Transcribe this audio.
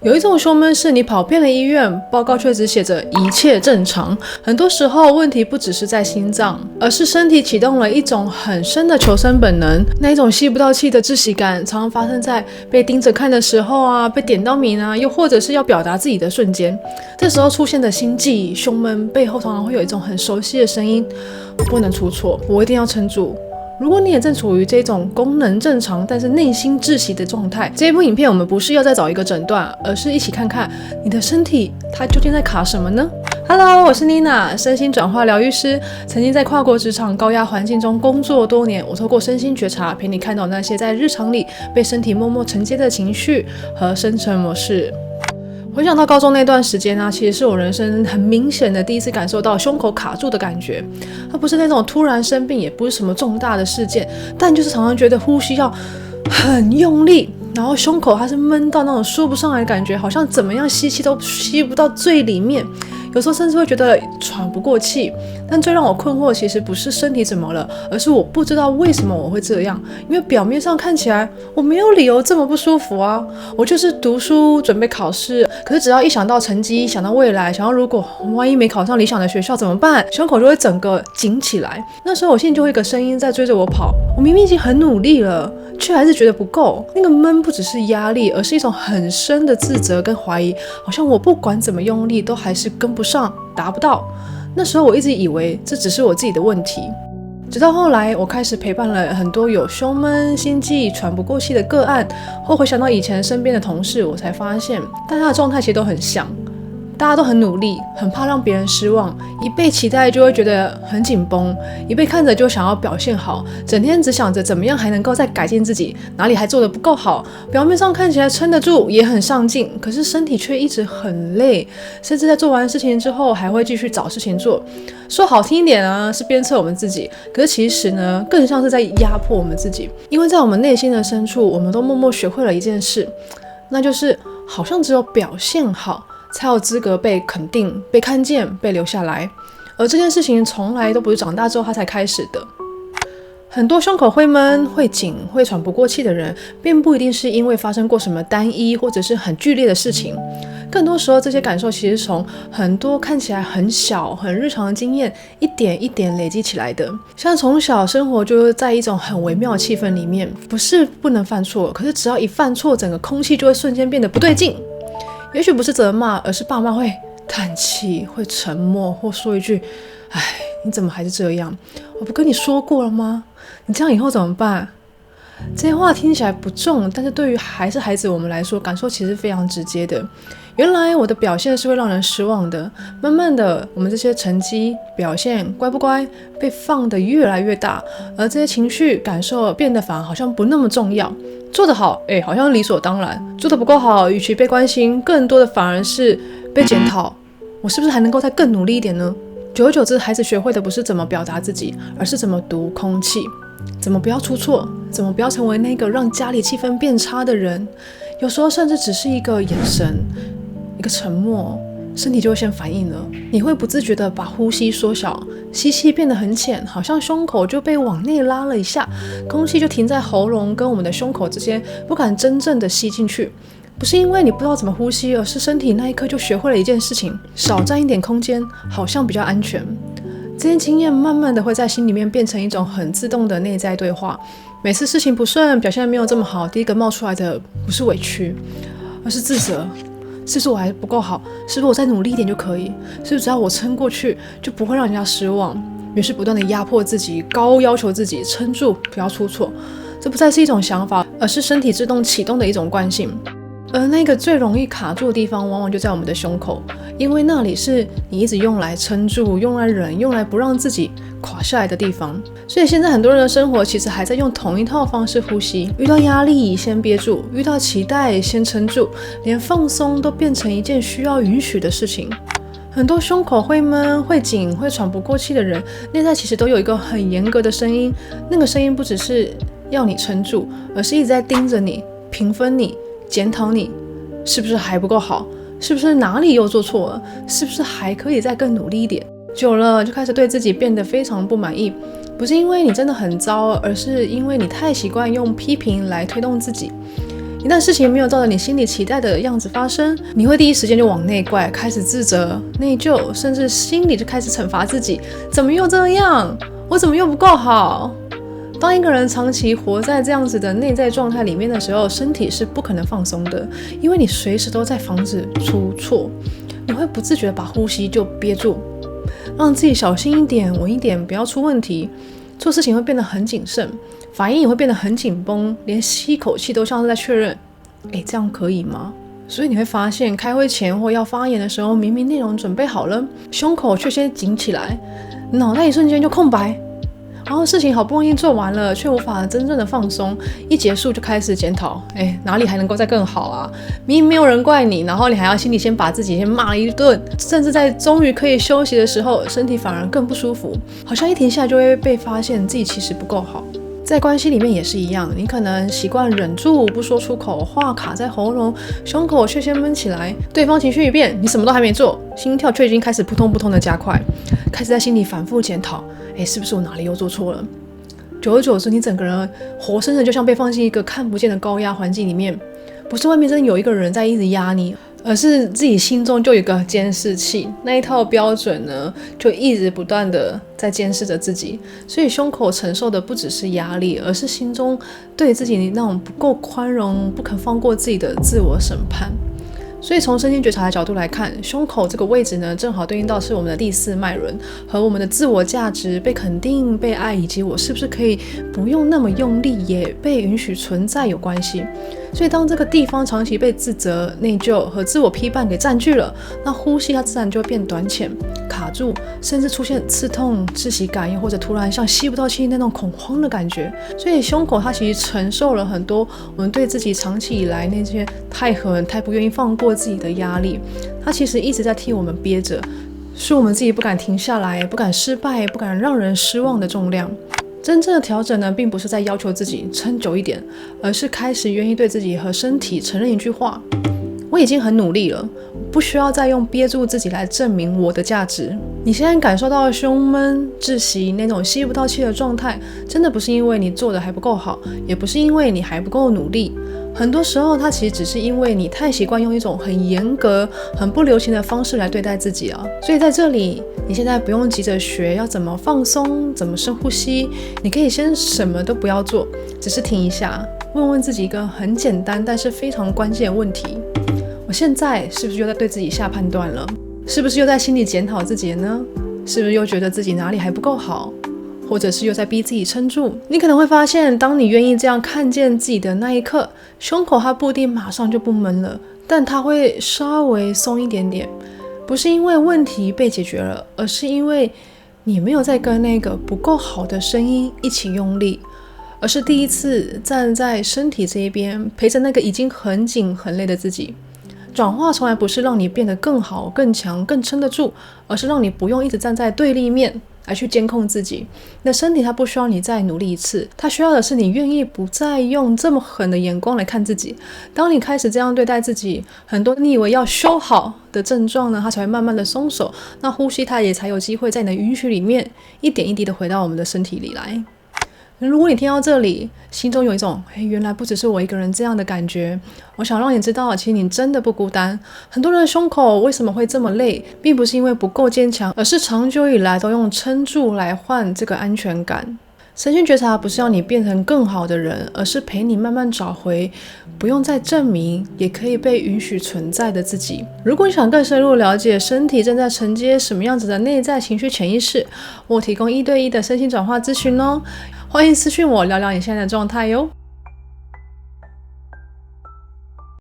有一种胸闷是你跑遍了医院，报告却只写着一切正常。很多时候问题不只是在心脏，而是身体启动了一种很深的求生本能。那一种吸不到气的窒息感，常常发生在被盯着看的时候啊，被点到名啊，又或者是要表达自己的瞬间。这时候出现的心悸、胸闷背后常常会有一种很熟悉的声音：我不能出错，我一定要撑住。如果你也正处于这种功能正常但是内心窒息的状态，这一部影片我们不是要再找一个诊断，而是一起看看你的身体它究竟在卡什么呢？ Hello， 我是 Nina， 身心转化疗愈师，曾经在跨国职场高压环境中工作多年，我透过身心觉察陪你看到那些在日常里被身体默默承接的情绪和生存模式。回想到高中那段时间啊，其实是我人生很明显的第一次感受到胸口卡住的感觉。它不是那种突然生病，也不是什么重大的事件，但就是常常觉得呼吸要很用力，然后胸口它是闷到那种说不上来的感觉，好像怎么样吸气都吸不到最里面。有时候甚至会觉得喘不过气，但最让我困惑其实不是身体怎么了，而是我不知道为什么我会这样。因为表面上看起来我没有理由这么不舒服啊，我就是读书准备考试，可是只要一想到成绩，想到未来，想到如果万一没考上理想的学校怎么办，胸口就会整个紧起来。那时候我心里就会有一个声音在追着我跑，我明明已经很努力了，却还是觉得不够。那个闷不只是压力，而是一种很深的自责跟怀疑，好像我不管怎么用力都还是跟不上，达不到。那时候我一直以为这只是我自己的问题，直到后来我开始陪伴了很多有胸闷、心悸、喘不过气的个案，后回想到以前身边的同事，我才发现大家的状态其实都很像。大家都很努力，很怕让别人失望，一被期待就会觉得很紧绷，一被看着就想要表现好，整天只想着怎么样还能够再改进自己，哪里还做得不够好。表面上看起来撑得住，也很上进，可是身体却一直很累，甚至在做完事情之后还会继续找事情做。说好听一点啊，是鞭策我们自己，可是其实呢，更像是在压迫我们自己。因为在我们内心的深处，我们都默默学会了一件事，那就是好像只有表现好才有资格被肯定、被看见、被留下来，而这件事情从来都不是长大之后他才开始的。很多胸口会闷、会紧、会喘不过气的人，并不一定是因为发生过什么单一或者是很剧烈的事情，更多时候这些感受其实从很多看起来很小、很日常的经验一点一点累积起来的。像从小生活就是在一种很微妙的气氛里面，不是不能犯错，可是只要一犯错，整个空气就会瞬间变得不对劲。也许不是责骂，而是爸妈会叹气，会沉默，或说一句：“哎，你怎么还是这样？我不跟你说过了吗？你这样以后怎么办？”这些话听起来不重，但是对于还是孩子我们来说，感受其实非常直接的。原来我的表现是会让人失望的，慢慢的，我们这些成绩、表现乖不乖被放得越来越大，而这些情绪感受变得反而好像不那么重要。做得好，好像理所当然；做得不够好，与其被关心，更多的反而是被检讨。我是不是还能够再更努力一点呢？久而久之，孩子学会的不是怎么表达自己，而是怎么读空气，怎么不要出错，怎么不要成为那个让家里气氛变差的人。有时候甚至只是一个眼神，一个沉默，身体就会先反应了。你会不自觉的把呼吸缩小，吸气变得很浅，好像胸口就被往内拉了一下，空气就停在喉咙跟我们的胸口之间，不敢真正的吸进去。不是因为你不知道怎么呼吸，而是身体那一刻就学会了一件事情：少占一点空间，好像比较安全。这些经验慢慢的会在心里面变成一种很自动的内在对话。每次事情不顺，表现没有这么好，第一个冒出来的不是委屈，而是自责。是不是我还不够好？是不是我再努力一点就可以？是不是只要我撑过去，就不会让人家失望？于是不断的压迫自己，高要求自己，撑住，不要出错。这不再是一种想法，而是身体自动启动的一种惯性。而那个最容易卡住的地方，往往就在我们的胸口，因为那里是你一直用来撑住、用来忍、用来不让自己垮下来的地方。所以现在很多人的生活其实还在用同一套方式呼吸，遇到压力先憋住，遇到期待先撑住，连放松都变成一件需要允许的事情。很多胸口会闷、会紧、会喘不过气的人，内在其实都有一个很严格的声音，那个声音不只是要你撑住，而是一直在盯着你、评分你、检讨你是不是还不够好，是不是哪里又做错了，是不是还可以再更努力一点。久了就开始对自己变得非常不满意，不是因为你真的很糟，而是因为你太习惯用批评来推动自己。一旦事情没有照着你心里期待的样子发生，你会第一时间就往内怪，开始自责、内疚，甚至心里就开始惩罚自己，怎么又这样？我怎么又不够好？当一个人长期活在这样子的内在状态里面的时候，身体是不可能放松的，因为你随时都在防止出错，你会不自觉地把呼吸就憋住，让自己小心一点、稳一点，不要出问题。做事情会变得很谨慎，反应也会变得很紧绷，连吸口气都像是在确认，这样可以吗？所以你会发现，开会前或要发言的时候，明明内容准备好了，胸口却先紧起来，脑袋一瞬间就空白。然后事情好不容易做完了，却无法真正的放松，一结束就开始检讨，哪里还能够再更好啊？明明没有人怪你，然后你还要心里先把自己先骂了一顿，甚至在终于可以休息的时候，身体反而更不舒服，好像一停下就会被发现自己其实不够好。在关系里面也是一样，你可能习惯忍住不说出口，话卡在喉咙，胸口却先闷起来，对方情绪一变，你什么都还没做，心跳却已经开始扑通扑通的加快，开始在心里反复检讨，是不是我哪里又做错了？久而久之，你整个人活生生就像被放进一个看不见的高压环境里面，不是外面真的有一个人在一直压你，而是自己心中就有一个监视器，那一套标准呢，就一直不断的在监视着自己，所以胸口承受的不只是压力，而是心中对自己那种不够宽容、不肯放过自己的自我审判。所以从身心觉察的角度来看，胸口这个位置呢，正好对应到是我们的第四脉轮，和我们的自我价值、被肯定、被爱，以及我是不是可以不用那么用力也被允许存在有关系。所以当这个地方长期被自责、内疚和自我批判给占据了，那呼吸它自然就会变短浅、卡住，甚至出现刺痛、窒息感，又或者突然像吸不到气那种恐慌的感觉。所以胸口它其实承受了很多我们对自己长期以来那些太狠、太不愿意放过自己的压力，它其实一直在替我们憋着，是我们自己不敢停下来、不敢失败、不敢让人失望的重量。真正的调整呢，并不是在要求自己撑久一点，而是开始愿意对自己和身体承认一句话：我已经很努力了，不需要再用憋住自己来证明我的价值。你现在感受到胸闷、窒息那种吸不到气的状态，真的不是因为你做的还不够好，也不是因为你还不够努力，很多时候它其实只是因为你太习惯用一种很严格、很不留情的方式来对待自己啊。所以在这里，你现在不用急着学要怎么放松、怎么深呼吸，你可以先什么都不要做，只是停一下，问问自己一个很简单但是非常关键的问题：我现在是不是又在对自己下判断了？是不是又在心里检讨自己呢？是不是又觉得自己哪里还不够好？或者是又在逼自己撑住？你可能会发现，当你愿意这样看见自己的那一刻，胸口它不一定马上就不闷了，但它会稍微松一点点。不是因为问题被解决了，而是因为你没有再跟那个不够好的声音一起用力，而是第一次站在身体这一边，陪着那个已经很紧很累的自己。转化从来不是让你变得更好、更强、更撑得住，而是让你不用一直站在对立面来去监控自己。你的身体它不需要你再努力一次，它需要的是你愿意不再用这么狠的眼光来看自己。当你开始这样对待自己，很多你以为要修好的症状呢，它才会慢慢的松手，那呼吸它也才有机会在你的允许里面一点一滴的回到我们的身体里来。如果你听到这里，心中有一种原来不只是我一个人这样的感觉，我想让你知道，其实你真的不孤单。很多人的胸口为什么会这么累，并不是因为不够坚强，而是长久以来都用撑住来换这个安全感。身心觉察不是要你变成更好的人，而是陪你慢慢找回不用再证明也可以被允许存在的自己。如果你想更深入了解身体正在承接什么样子的内在情绪潜意识，我提供1对1的身心转化咨询哦，欢迎私讯我聊聊你现在的状态哟。